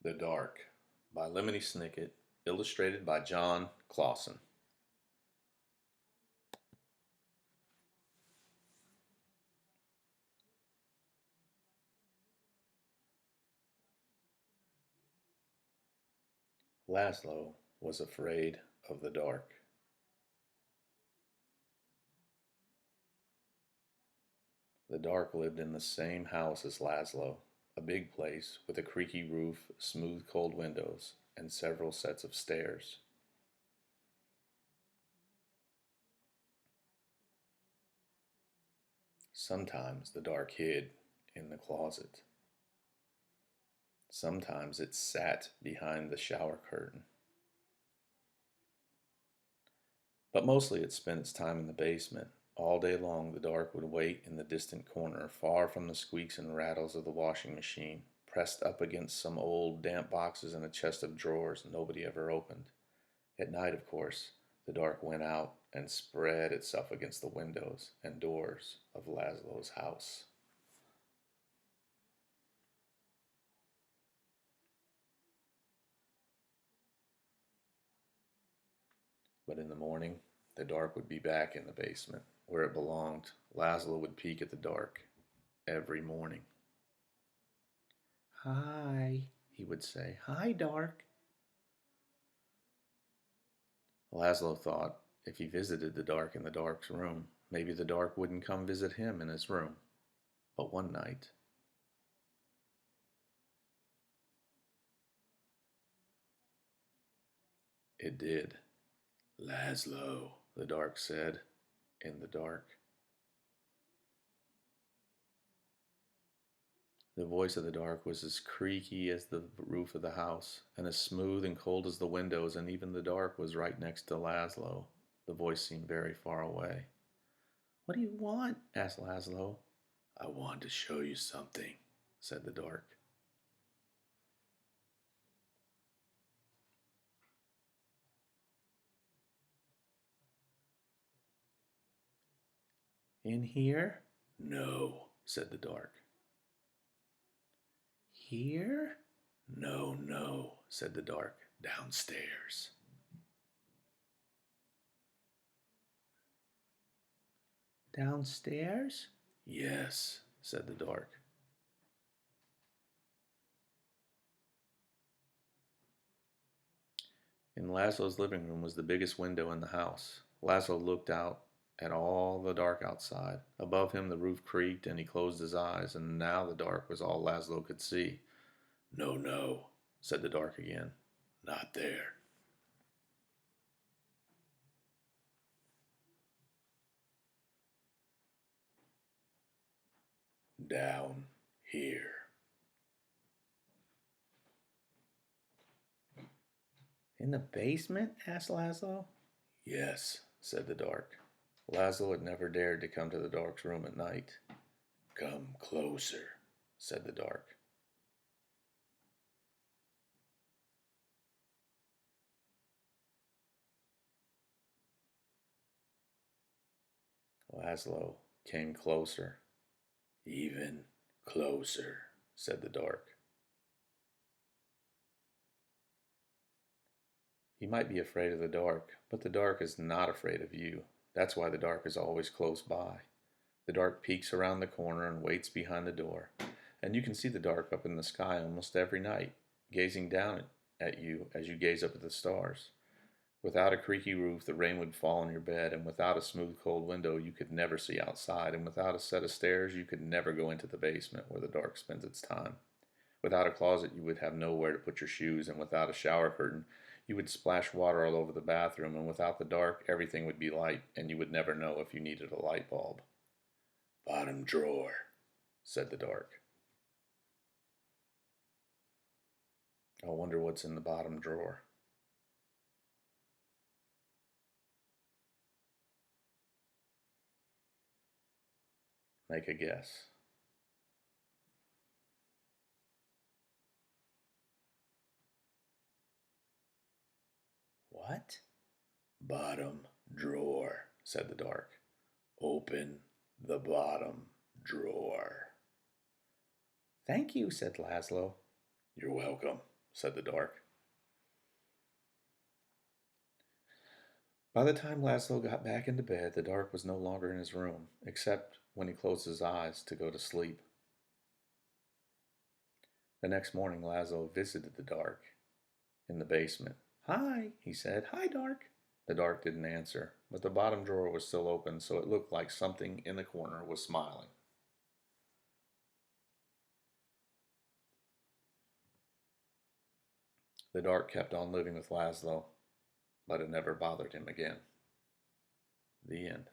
The Dark by Lemony Snicket, illustrated by John Clausen. Laszlo was afraid of the dark. The dark lived in the same house as Laszlo, a big place with a creaky roof, smooth cold windows, and several sets of stairs. Sometimes the dark hid in the closet. Sometimes it sat behind the shower curtain. But mostly it spent its time in the basement. All day long the dark would wait in the distant corner, far from the squeaks and rattles of the washing machine, pressed up against some old damp boxes in a chest of drawers nobody ever opened. At night, of course, the dark went out and spread itself against the windows and doors of Laszlo's house. But in the morning, the dark would be back in the basement, where it belonged. Laszlo would peek at the dark every morning. "Hi," he would say. "Hi, dark." Laszlo thought if he visited the dark in the dark's room, maybe the dark wouldn't come visit him in his room. But one night, it did. "Laszlo," the dark said, in the dark. The voice of the dark was as creaky as the roof of the house, and as smooth and cold as the windows, and even the dark was right next to Laszlo. The voice seemed very far away. "What do you want?" asked Laszlo. "I want to show you something," said the dark. "In here?" "No," said the dark. "Here?" "No, no," said the dark. "Downstairs." "Downstairs?" "Yes," said the dark. In Laszlo's living room was the biggest window in the house. Laszlo looked out at all the dark outside. Above him the roof creaked and he closed his eyes, and now the dark was all Laszlo could see. "No, no," said the dark again. "Not there." "Down here." "In the basement?" asked Laszlo. "Yes," said the dark. Laszlo had never dared to come to the dark's room at night. "Come closer," said the dark. Laszlo came closer. "Even closer," said the dark. You might be afraid of the dark, but the dark is not afraid of you. That's why the dark is always close by. The dark peeks around the corner and waits behind the door, and you can see the dark up in the sky almost every night, gazing down at you as you gaze up at the stars. Without a creaky roof, the rain would fall on your bed, and without a smooth, cold window, you could never see outside, and without a set of stairs, you could never go into the basement where the dark spends its time. Without a closet, you would have nowhere to put your shoes, and without a shower curtain, you would splash water all over the bathroom, and without the dark, everything would be light, and you would never know if you needed a light bulb. "Bottom drawer," said the dark. I wonder what's in the bottom drawer. Make a guess. "What?" "Bottom drawer," said the dark. "Open the bottom drawer." "Thank you," said Laszlo. "You're welcome." said the dark. By the time Laszlo got back into bed, the dark was no longer in his room, except when he closed his eyes to go to sleep. The next morning, Laszlo visited the dark in the basement. "Hi," he said. "Hi, dark." The dark didn't answer, but the bottom drawer was still open, so it looked like something in the corner was smiling. The dark kept on living with Laszlo, but it never bothered him again. The end.